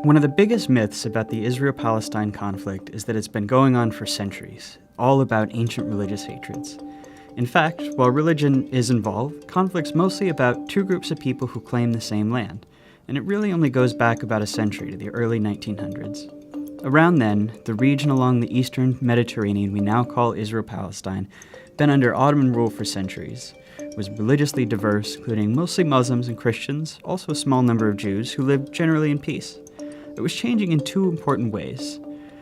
One of the biggest myths about the Israel-Palestine conflict is that it's been going on for centuries, all about ancient religious hatreds. In fact, while religion is involved, conflict's mostly about two groups of people who claim the same land, and it really only goes back about a century to the early 1900s. Around then, the region along the eastern Mediterranean we now call Israel-Palestine, been under Ottoman rule for centuries, was religiously diverse, including mostly Muslims and Christians, also a small number of Jews who lived generally in peace. It was changing in two important ways.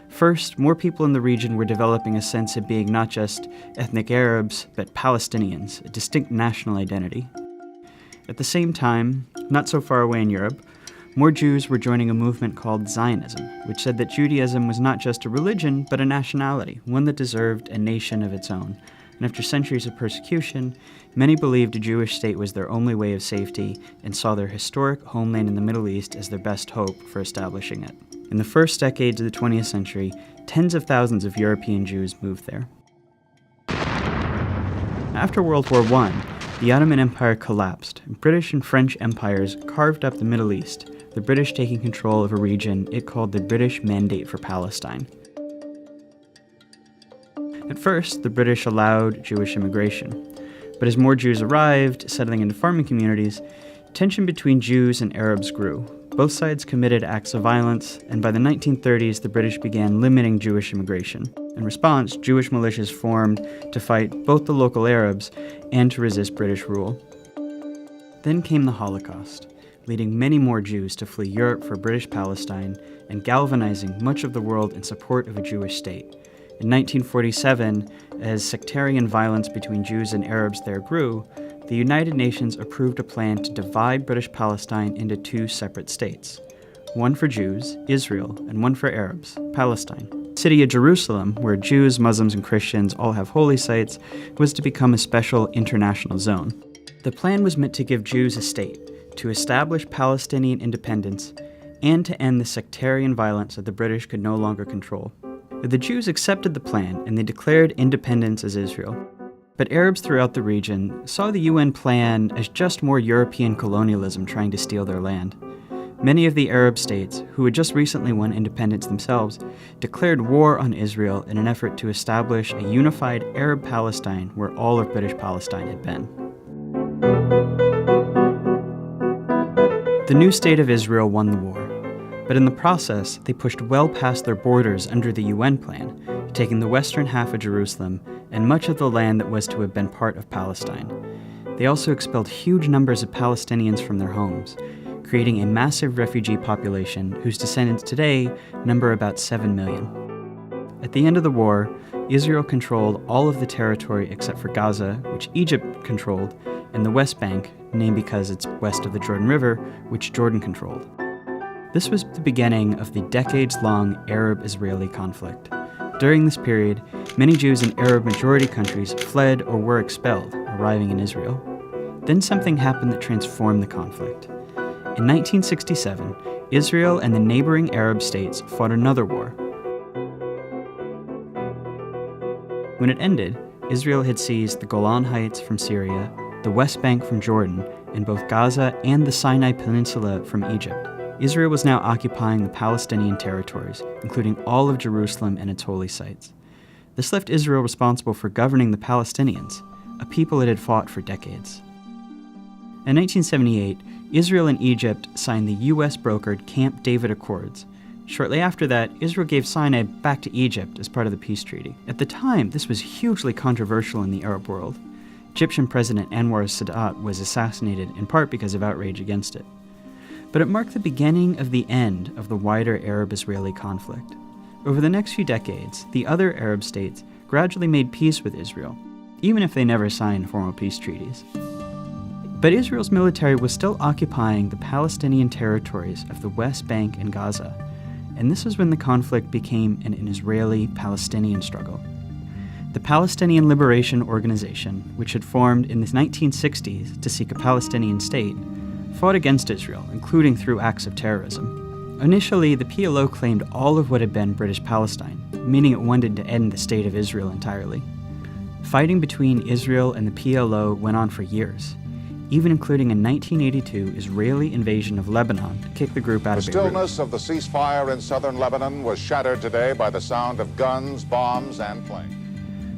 First, more people in the region were developing a sense of being not just ethnic Arabs, but Palestinians, a distinct national identity. At the same time, not so far away in Europe, more Jews were joining a movement called Zionism, which said that Judaism was not just a religion, but a nationality, one that deserved a nation of its own. And after centuries of persecution, many believed a Jewish state was their only way of safety and saw their historic homeland in the Middle East as their best hope for establishing it. In the first decades of the 20th century, tens of thousands of European Jews moved there. After World War I, the Ottoman Empire collapsed, and British and French empires carved up the Middle East, the British taking control of a region it called the British Mandate for Palestine. At first, the British allowed Jewish immigration, but as more Jews arrived, settling into farming communities, tension between Jews and Arabs grew. Both sides committed acts of violence, and by the 1930s, the British began limiting Jewish immigration. In response, Jewish militias formed to fight both the local Arabs and to resist British rule. Then came the Holocaust, leading many more Jews to flee Europe for British Palestine and galvanizing much of the world in support of a Jewish state. In 1947, as sectarian violence between Jews and Arabs there grew, the United Nations approved a plan to divide British Palestine into two separate states. One for Jews, Israel, and one for Arabs, Palestine. The city of Jerusalem, where Jews, Muslims, and Christians all have holy sites, was to become a special international zone. The plan was meant to give Jews a state, to establish Palestinian independence, and to end the sectarian violence that the British could no longer control. The Jews accepted the plan, and they declared independence as Israel. But Arabs throughout the region saw the UN plan as just more European colonialism trying to steal their land. Many of the Arab states, who had just recently won independence themselves, declared war on Israel in an effort to establish a unified Arab Palestine where all of British Palestine had been. The new state of Israel won the war. But in the process, they pushed well past their borders under the UN plan, taking the western half of Jerusalem and much of the land that was to have been part of Palestine. They also expelled huge numbers of Palestinians from their homes, creating a massive refugee population whose descendants today number about 7 million. At the end of the war, Israel controlled all of the territory except for Gaza, which Egypt controlled, and the West Bank, named because it's west of the Jordan River, which Jordan controlled. This was the beginning of the decades-long Arab-Israeli conflict. During this period, many Jews in Arab-majority countries fled or were expelled, arriving in Israel. Then something happened that transformed the conflict. In 1967, Israel and the neighboring Arab states fought another war. When it ended, Israel had seized the Golan Heights from Syria, the West Bank from Jordan, and both Gaza and the Sinai Peninsula from Egypt. Israel was now occupying the Palestinian territories, including all of Jerusalem and its holy sites. This left Israel responsible for governing the Palestinians, a people it had fought for decades. In 1978, Israel and Egypt signed the US-brokered Camp David Accords. Shortly after that, Israel gave Sinai back to Egypt as part of the peace treaty. At the time, this was hugely controversial in the Arab world. Egyptian President Anwar Sadat was assassinated in part because of outrage against it. But it marked the beginning of the end of the wider Arab-Israeli conflict. Over the next few decades, the other Arab states gradually made peace with Israel, even if they never signed formal peace treaties. But Israel's military was still occupying the Palestinian territories of the West Bank and Gaza, and this is when the conflict became an Israeli-Palestinian struggle. The Palestinian Liberation Organization, which had formed in the 1960s to seek a Palestinian state, fought against Israel, including through acts of terrorism. Initially, the PLO claimed all of what had been British Palestine, meaning it wanted to end the state of Israel entirely. Fighting between Israel and the PLO went on for years. even including a 1982 Israeli invasion of Lebanon to kick the group out of Beirut. The stillness of the ceasefire in southern Lebanon was shattered today by the sound of guns, bombs, and planes.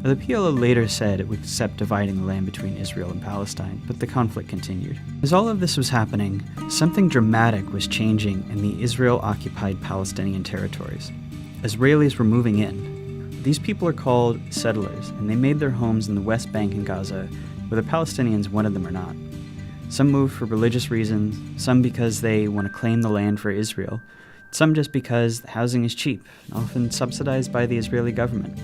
The PLO later said it would accept dividing the land between Israel and Palestine, but the conflict continued. As all of this was happening, something dramatic was changing in the Israel-occupied Palestinian territories. Israelis were moving in. These people are called settlers, and they made their homes in the West Bank and Gaza, whether Palestinians wanted them or not. Some moved for religious reasons, some because they want to claim the land for Israel, some just because housing is cheap, and often subsidized by the Israeli government.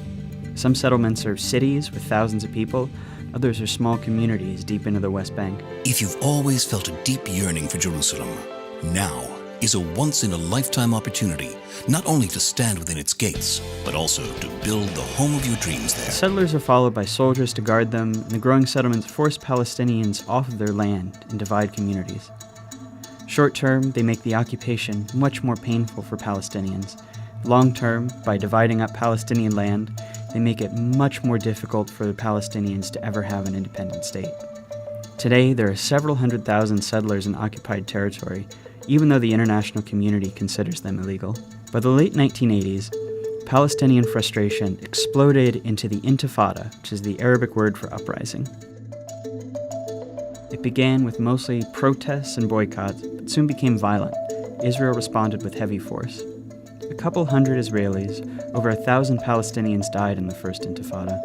Some settlements are cities with thousands of people, others are small communities deep into the West Bank. If you've always felt a deep yearning for Jerusalem, now is a once-in-a-lifetime opportunity, not only to stand within its gates, but also to build the home of your dreams there. Settlers are followed by soldiers to guard them, and the growing settlements force Palestinians off of their land and divide communities. Short term, they make the occupation much more painful for Palestinians. Long term, by dividing up Palestinian land, they make it much more difficult for the Palestinians to ever have an independent state. Today, there are several 100,000 settlers in occupied territory, even though the international community considers them illegal. By the late 1980s, Palestinian frustration exploded into the Intifada, which is the Arabic word for uprising. It began with mostly protests and boycotts, but soon became violent. Israel responded with heavy force. A couple hundred Israelis, over 1,000 Palestinians died in the First Intifada.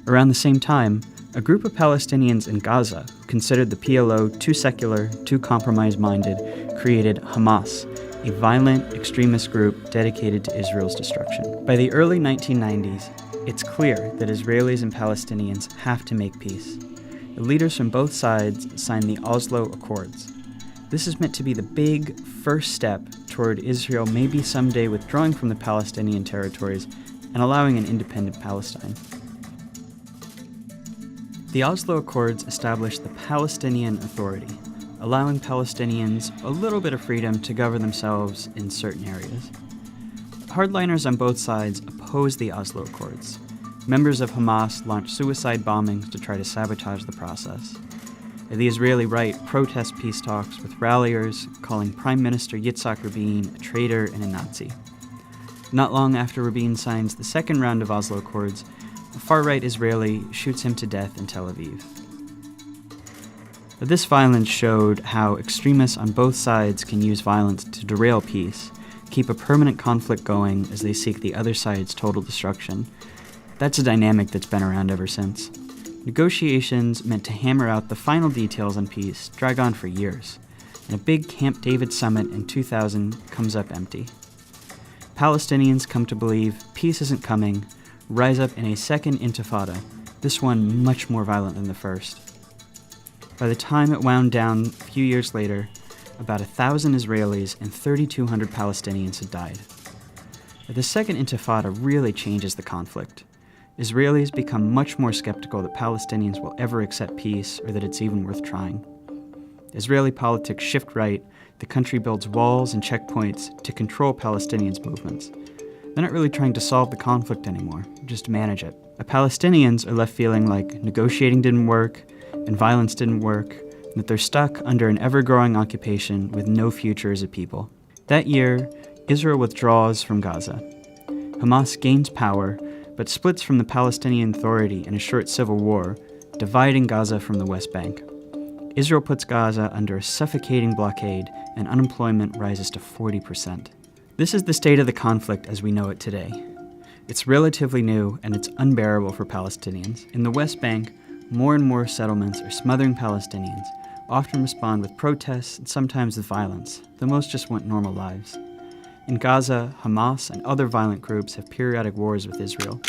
Around the same time, a group of Palestinians in Gaza, who considered the PLO too secular, too compromise-minded, created Hamas, a violent extremist group dedicated to Israel's destruction. By the early 1990s, it's clear that Israelis and Palestinians have to make peace. The leaders from both sides signed the Oslo Accords. This is meant to be the big first step toward Israel maybe someday withdrawing from the Palestinian territories and allowing an independent Palestine. The Oslo Accords established the Palestinian Authority, allowing Palestinians a little bit of freedom to govern themselves in certain areas. Hardliners on both sides opposed the Oslo Accords. Members of Hamas launched suicide bombings to try to sabotage the process. The Israeli right protests peace talks with ralliers calling Prime Minister Yitzhak Rabin a traitor and a Nazi. Not long after Rabin signs the second round of Oslo Accords, a far-right Israeli shoots him to death in Tel Aviv. But this violence showed how extremists on both sides can use violence to derail peace, keep a permanent conflict going as they seek the other side's total destruction. That's a dynamic that's been around ever since. Negotiations meant to hammer out the final details on peace drag on for years, and a big Camp David summit in 2000 comes up empty. Palestinians come to believe peace isn't coming, rise up in a second intifada, this one much more violent than the first. By the time it wound down a few years later, about 1,000 Israelis and 3,200 Palestinians had died. The second intifada really changes the conflict. Israelis become much more skeptical that Palestinians will ever accept peace or that it's even worth trying. Israeli politics shift right, the country builds walls and checkpoints to control Palestinians' movements. They're not really trying to solve the conflict anymore, just to manage it. The Palestinians are left feeling like negotiating didn't work, and violence didn't work, and that they're stuck under an ever-growing occupation with no future as a people. That year, Israel withdraws from Gaza. Hamas gains power, but splits from the Palestinian Authority in a short civil war, dividing Gaza from the West Bank. Israel puts Gaza under a suffocating blockade, and unemployment rises to 40%. This is the state of the conflict as we know it today. It's relatively new, and it's unbearable for Palestinians. In the West Bank, more and more settlements are smothering Palestinians, often respond with protests and sometimes with violence, though most just want normal lives. In Gaza, Hamas and other violent groups have periodic wars with Israel.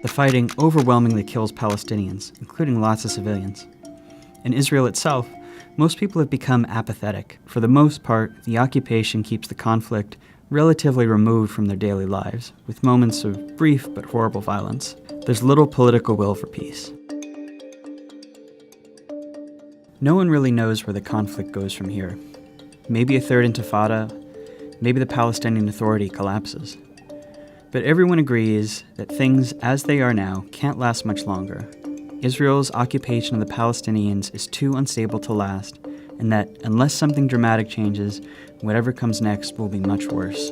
The fighting overwhelmingly kills Palestinians, including lots of civilians. In Israel itself, most people have become apathetic. For the most part, the occupation keeps the conflict relatively removed from their daily lives, with moments of brief but horrible violence. There's little political will for peace. No one really knows where the conflict goes from here. Maybe a third intifada, maybe the Palestinian Authority collapses. But everyone agrees that things as they are now can't last much longer, Israel's occupation of the Palestinians is too unstable to last, and that unless something dramatic changes, whatever comes next will be much worse.